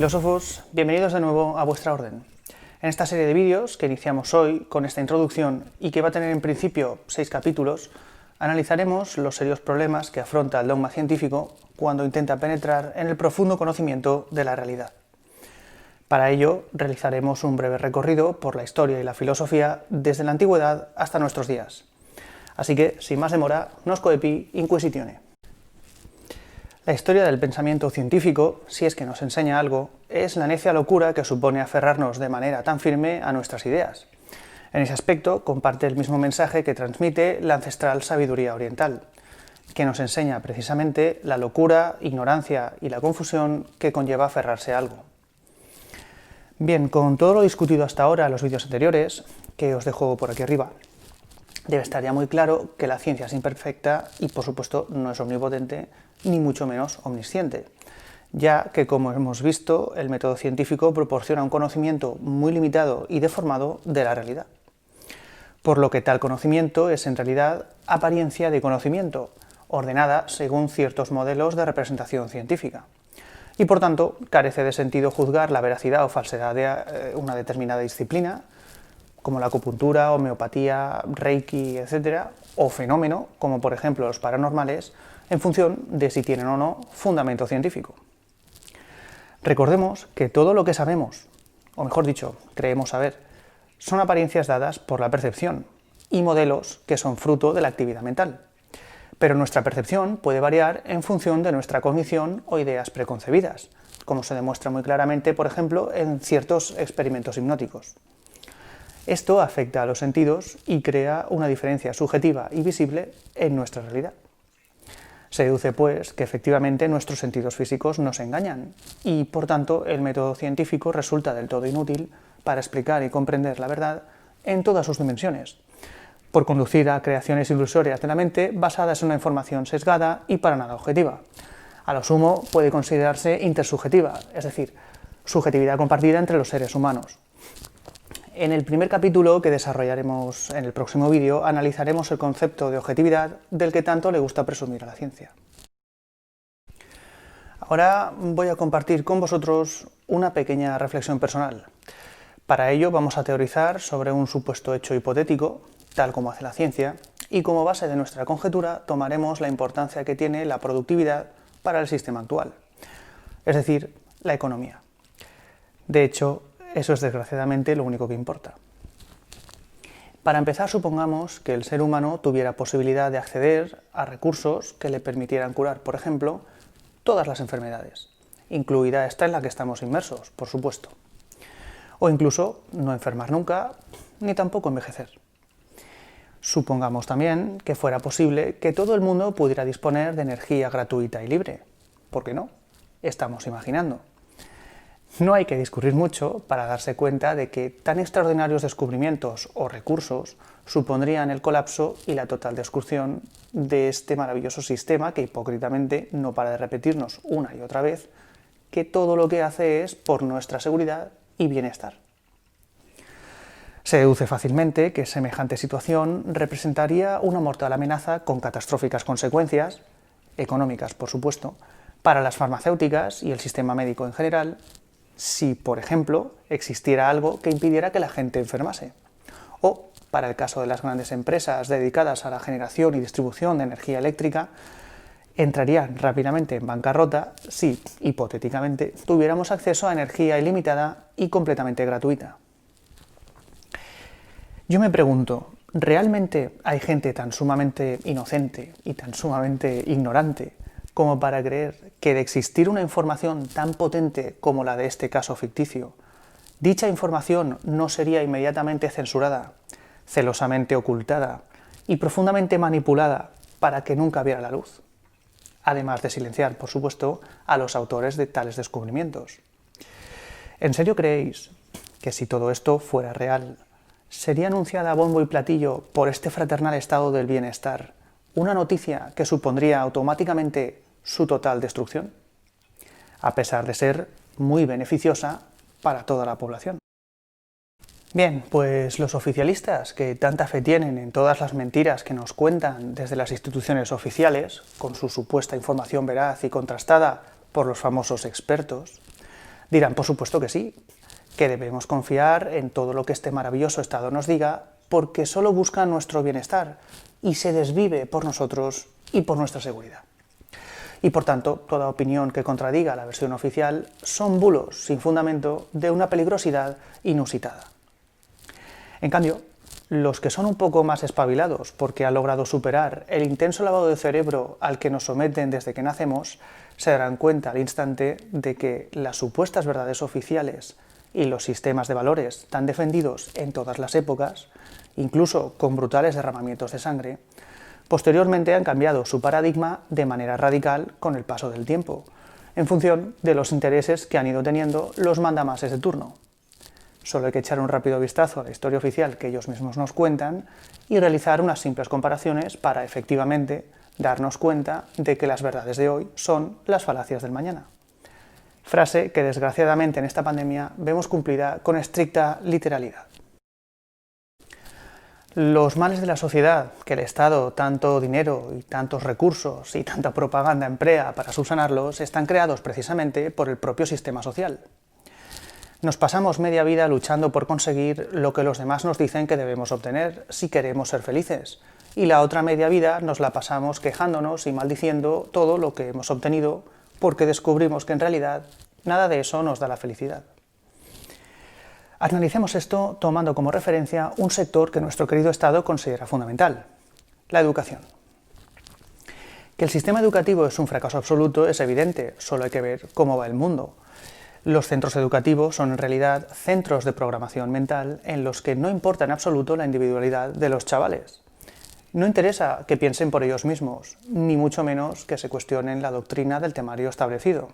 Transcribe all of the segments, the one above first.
filósofos, bienvenidos de nuevo a vuestra orden. En esta serie de vídeos que iniciamos hoy con esta introducción y que va a tener en principio 6 capítulos, analizaremos los serios problemas que afronta el dogma científico cuando intenta penetrar en el profundo conocimiento de la realidad. Para ello, realizaremos un breve recorrido por la historia y la filosofía desde la antigüedad hasta nuestros días. Así que, sin más demora, nosco epi inquisitione. La historia del pensamiento científico, si es que nos enseña algo, es la necia locura que supone aferrarnos de manera tan firme a nuestras ideas. En ese aspecto, comparte el mismo mensaje que transmite la ancestral sabiduría oriental, que nos enseña precisamente la locura, ignorancia y la confusión que conlleva aferrarse a algo. Bien, con todo lo discutido hasta ahora en los vídeos anteriores, que os dejo por aquí arriba, debe estar ya muy claro que la ciencia es imperfecta y, por supuesto, no es omnipotente, ni mucho menos omnisciente, ya que, como hemos visto, el método científico proporciona un conocimiento muy limitado y deformado de la realidad. Por lo que tal conocimiento es en realidad apariencia de conocimiento, ordenada según ciertos modelos de representación científica. Y por tanto, carece de sentido juzgar la veracidad o falsedad de una determinada disciplina, como la acupuntura, homeopatía, reiki, etc., o fenómeno, como por ejemplo los paranormales, en función de si tienen o no fundamento científico. Recordemos que todo lo que sabemos, o mejor dicho, creemos saber, son apariencias dadas por la percepción y modelos que son fruto de la actividad mental. Pero nuestra percepción puede variar en función de nuestra cognición o ideas preconcebidas, como se demuestra muy claramente, por ejemplo, en ciertos experimentos hipnóticos. Esto afecta a los sentidos y crea una diferencia subjetiva y visible en nuestra realidad. Se deduce, pues, que efectivamente nuestros sentidos físicos nos engañan y, por tanto, el método científico resulta del todo inútil para explicar y comprender la verdad en todas sus dimensiones, por conducir a creaciones ilusorias de la mente basadas en una información sesgada y para nada objetiva. A lo sumo puede considerarse intersubjetiva, es decir, subjetividad compartida entre los seres humanos. En el primer capítulo que desarrollaremos en el próximo vídeo analizaremos el concepto de objetividad del que tanto le gusta presumir a la ciencia. Ahora voy a compartir con vosotros una pequeña reflexión personal. Para ello vamos a teorizar sobre un supuesto hecho hipotético, tal como hace la ciencia, y como base de nuestra conjetura tomaremos la importancia que tiene la productividad para el sistema actual, es decir, la economía. De hecho, eso es desgraciadamente lo único que importa. Para empezar, supongamos que el ser humano tuviera posibilidad de acceder a recursos que le permitieran curar, por ejemplo, todas las enfermedades, incluida esta en la que estamos inmersos, por supuesto. O incluso no enfermar nunca, ni tampoco envejecer. Supongamos también que fuera posible que todo el mundo pudiera disponer de energía gratuita y libre. ¿Por qué no? Estamos imaginando. No hay que discurrir mucho para darse cuenta de que tan extraordinarios descubrimientos o recursos supondrían el colapso y la total destrucción de este maravilloso sistema que hipócritamente no para de repetirnos una y otra vez que todo lo que hace es por nuestra seguridad y bienestar. Se deduce fácilmente que semejante situación representaría una mortal amenaza con catastróficas consecuencias, económicas por supuesto, para las farmacéuticas y el sistema médico en general, si, por ejemplo, existiera algo que impidiera que la gente enfermase, o, para el caso de las grandes empresas dedicadas a la generación y distribución de energía eléctrica, entrarían rápidamente en bancarrota si, hipotéticamente, tuviéramos acceso a energía ilimitada y completamente gratuita. Yo me pregunto, ¿realmente hay gente tan sumamente inocente y tan sumamente ignorante como para creer que de existir una información tan potente como la de este caso ficticio, dicha información no sería inmediatamente censurada, celosamente ocultada y profundamente manipulada para que nunca viera la luz? Además de silenciar, por supuesto, a los autores de tales descubrimientos. ¿En serio creéis que si todo esto fuera real, sería anunciada a bombo y platillo por este fraternal estado del bienestar una noticia que supondría automáticamente su total destrucción, a pesar de ser muy beneficiosa para toda la población? Bien, pues los oficialistas que tanta fe tienen en todas las mentiras que nos cuentan desde las instituciones oficiales, con su supuesta información veraz y contrastada por los famosos expertos, Dirán, por supuesto que sí, que debemos confiar en todo lo que este maravilloso Estado nos diga, porque solo busca nuestro bienestar y se desvive por nosotros y por nuestra seguridad. Y por tanto, toda opinión que contradiga la versión oficial son bulos sin fundamento de una peligrosidad inusitada. En cambio, los que son un poco más espabilados porque han logrado superar el intenso lavado de cerebro al que nos someten desde que nacemos, se darán cuenta al instante de que las supuestas verdades oficiales y los sistemas de valores tan defendidos en todas las épocas, incluso con brutales derramamientos de sangre, posteriormente han cambiado su paradigma de manera radical con el paso del tiempo, en función de los intereses que han ido teniendo los mandamases de turno. Solo hay que echar un rápido vistazo a la historia oficial que ellos mismos nos cuentan y realizar unas simples comparaciones para efectivamente darnos cuenta de que las verdades de hoy son las falacias del mañana. Frase que desgraciadamente en esta pandemia vemos cumplida con estricta literalidad. Los males de la sociedad que el Estado tanto dinero y tantos recursos y tanta propaganda emplea para subsanarlos están creados precisamente por el propio sistema social. Nos pasamos media vida luchando por conseguir lo que los demás nos dicen que debemos obtener si queremos ser felices, y la otra media vida nos la pasamos quejándonos y maldiciendo todo lo que hemos obtenido porque descubrimos que en realidad nada de eso nos da la felicidad. Analicemos esto tomando como referencia un sector que nuestro querido Estado considera fundamental: la educación. Que el sistema educativo es un fracaso absoluto es evidente, solo hay que ver cómo va el mundo. Los centros educativos son en realidad centros de programación mental en los que no importa en absoluto la individualidad de los chavales. No interesa que piensen por ellos mismos, ni mucho menos que se cuestionen la doctrina del temario establecido.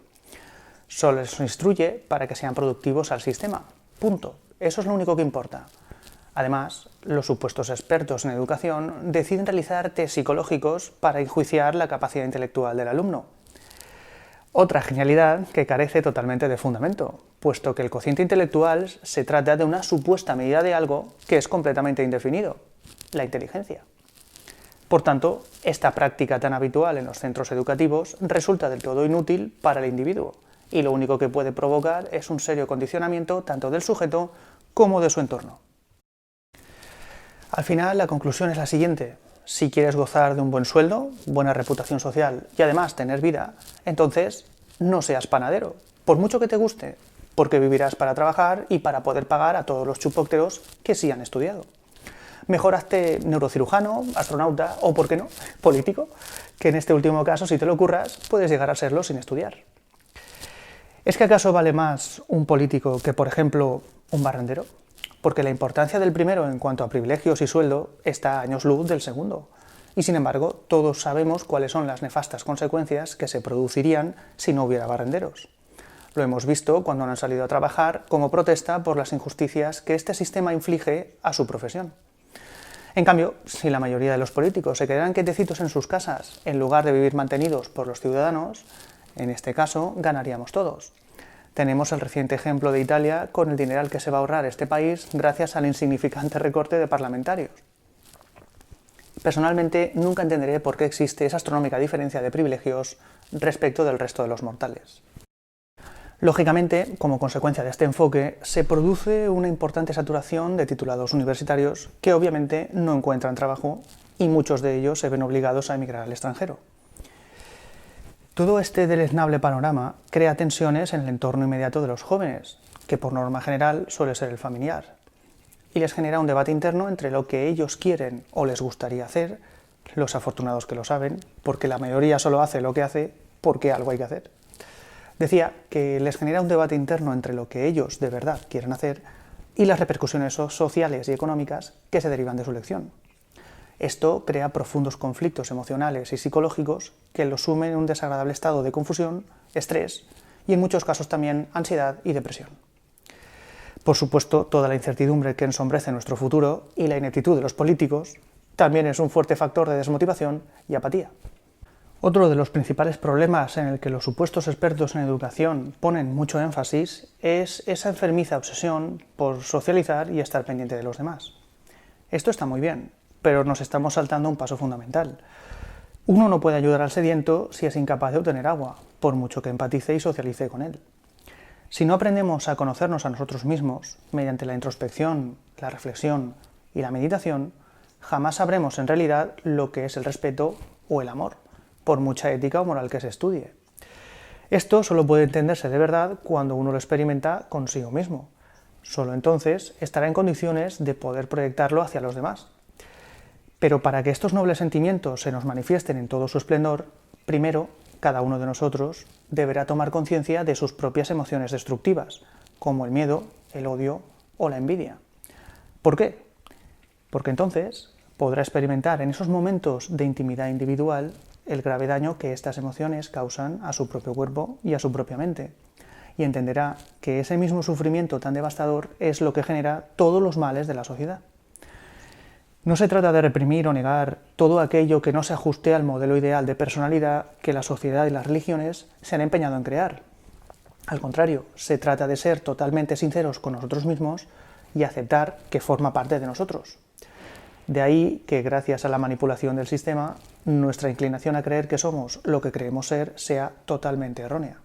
Solo les instruye para que sean productivos al sistema. Punto. Eso es lo único que importa. Además, los supuestos expertos en educación deciden realizar test psicológicos para enjuiciar la capacidad intelectual del alumno. Otra genialidad que carece totalmente de fundamento, puesto que el cociente intelectual se trata de una supuesta medida de algo que es completamente indefinido: la inteligencia. Por tanto, esta práctica tan habitual en los centros educativos resulta del todo inútil para el individuo, y lo único que puede provocar es un serio condicionamiento tanto del sujeto como de su entorno. Al final, la conclusión es la siguiente: si quieres gozar de un buen sueldo, buena reputación social y además tener vida, entonces no seas panadero, por mucho que te guste, porque vivirás para trabajar y para poder pagar a todos los chupócteros que sí han estudiado. Mejor hazte neurocirujano, astronauta o, ¿por qué no?, político, que en este último caso, si te lo ocurras, puedes llegar a serlo sin estudiar. ¿Es que acaso vale más un político que, por ejemplo, un barrendero? Porque la importancia del primero en cuanto a privilegios y sueldo está a años luz del segundo. Y sin embargo, todos sabemos cuáles son las nefastas consecuencias que se producirían si no hubiera barrenderos. Lo hemos visto cuando han salido a trabajar como protesta por las injusticias que este sistema inflige a su profesión. En cambio, si la mayoría de los políticos se quedaran quietecitos en sus casas en lugar de vivir mantenidos por los ciudadanos, en este caso ganaríamos todos. Tenemos el reciente ejemplo de Italia con el dineral que se va a ahorrar este país gracias al insignificante recorte de parlamentarios. Personalmente, nunca entenderé por qué existe esa astronómica diferencia de privilegios respecto del resto de los mortales. Lógicamente, como consecuencia de este enfoque, se produce una importante saturación de titulados universitarios que obviamente no encuentran trabajo y muchos de ellos se ven obligados a emigrar al extranjero. Todo este deleznable panorama crea tensiones en el entorno inmediato de los jóvenes, que por norma general suele ser el familiar, y les genera un debate interno entre lo que ellos quieren o les gustaría hacer, los afortunados que lo saben, porque la mayoría solo hace lo que hace porque algo hay que hacer. Decía que les genera un debate interno entre lo que ellos de verdad quieren hacer y las repercusiones sociales y económicas que se derivan de su elección. Esto crea profundos conflictos emocionales y psicológicos que los sumen en un desagradable estado de confusión, estrés y en muchos casos también ansiedad y depresión. Por supuesto, toda la incertidumbre que ensombrece nuestro futuro y la ineptitud de los políticos también es un fuerte factor de desmotivación y apatía. Otro de los principales problemas en el que los supuestos expertos en educación ponen mucho énfasis es esa enfermiza obsesión por socializar y estar pendiente de los demás. Esto está muy bien, pero nos estamos saltando un paso fundamental. Uno no puede ayudar al sediento si es incapaz de obtener agua, por mucho que empatice y socialice con él. Si no aprendemos a conocernos a nosotros mismos mediante la introspección, la reflexión y la meditación, jamás sabremos en realidad lo que es el respeto o el amor, por mucha ética o moral que se estudie. Esto solo puede entenderse de verdad cuando uno lo experimenta consigo mismo. Solo entonces estará en condiciones de poder proyectarlo hacia los demás. Pero para que estos nobles sentimientos se nos manifiesten en todo su esplendor, primero, cada uno de nosotros deberá tomar conciencia de sus propias emociones destructivas, como el miedo, el odio o la envidia. ¿Por qué? Porque entonces podrá experimentar en esos momentos de intimidad individual el grave daño que estas emociones causan a su propio cuerpo y a su propia mente, y entenderá que ese mismo sufrimiento tan devastador es lo que genera todos los males de la sociedad. No se trata de reprimir o negar todo aquello que no se ajuste al modelo ideal de personalidad que la sociedad y las religiones se han empeñado en crear. Al contrario, se trata de ser totalmente sinceros con nosotros mismos y aceptar que forma parte de nosotros. De ahí que, gracias a la manipulación del sistema, nuestra inclinación a creer que somos lo que creemos ser sea totalmente errónea.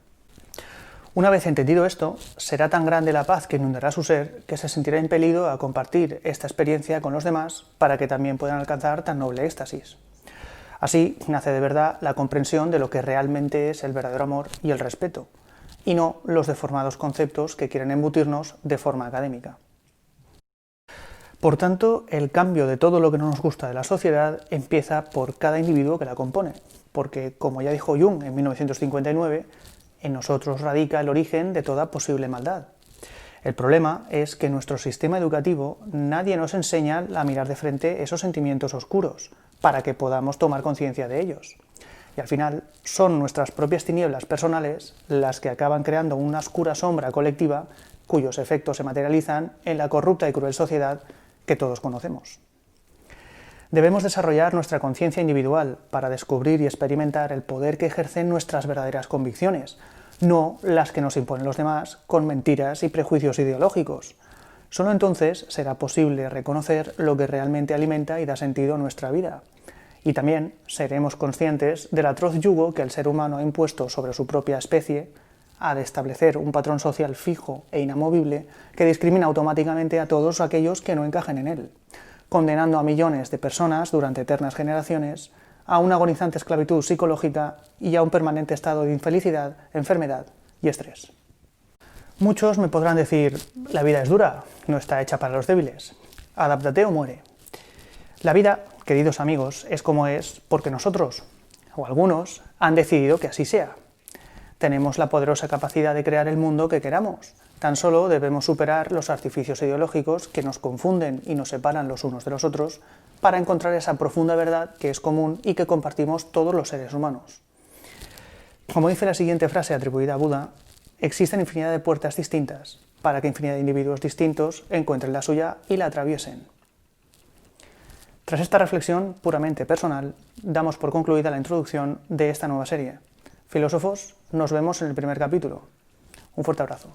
Una vez entendido esto, será tan grande la paz que inundará su ser que se sentirá impelido a compartir esta experiencia con los demás para que también puedan alcanzar tan noble éxtasis. Así nace de verdad la comprensión de lo que realmente es el verdadero amor y el respeto, y no los deformados conceptos que quieren embutirnos de forma académica. Por tanto, el cambio de todo lo que no nos gusta de la sociedad empieza por cada individuo que la compone, porque, como ya dijo Jung en 1959, en nosotros radica el origen de toda posible maldad. El problema es que en nuestro sistema educativo nadie nos enseña a mirar de frente esos sentimientos oscuros, para que podamos tomar conciencia de ellos. Y al final son nuestras propias tinieblas personales las que acaban creando una oscura sombra colectiva cuyos efectos se materializan en la corrupta y cruel sociedad que todos conocemos. Debemos desarrollar nuestra conciencia individual para descubrir y experimentar el poder que ejercen nuestras verdaderas convicciones, no las que nos imponen los demás con mentiras y prejuicios ideológicos. Solo entonces será posible reconocer lo que realmente alimenta y da sentido a nuestra vida. Y también seremos conscientes del atroz yugo que el ser humano ha impuesto sobre su propia especie, ha de establecer un patrón social fijo e inamovible que discrimina automáticamente a todos aquellos que no encajen en él, condenando a millones de personas durante eternas generaciones a una agonizante esclavitud psicológica y a un permanente estado de infelicidad, enfermedad y estrés. Muchos me podrán decir, la vida es dura, no está hecha para los débiles, adáptate o muere. La vida, queridos amigos, es como es porque nosotros, o algunos, han decidido que así sea. Tenemos la poderosa capacidad de crear el mundo que queramos. Tan solo debemos superar los artificios ideológicos que nos confunden y nos separan los unos de los otros para encontrar esa profunda verdad que es común y que compartimos todos los seres humanos. Como dice la siguiente frase atribuida a Buda, existen infinidad de puertas distintas para que infinidad de individuos distintos encuentren la suya y la atraviesen. Tras esta reflexión puramente personal, damos por concluida la introducción de esta nueva serie. Filósofos, nos vemos en el primer capítulo. Un fuerte abrazo.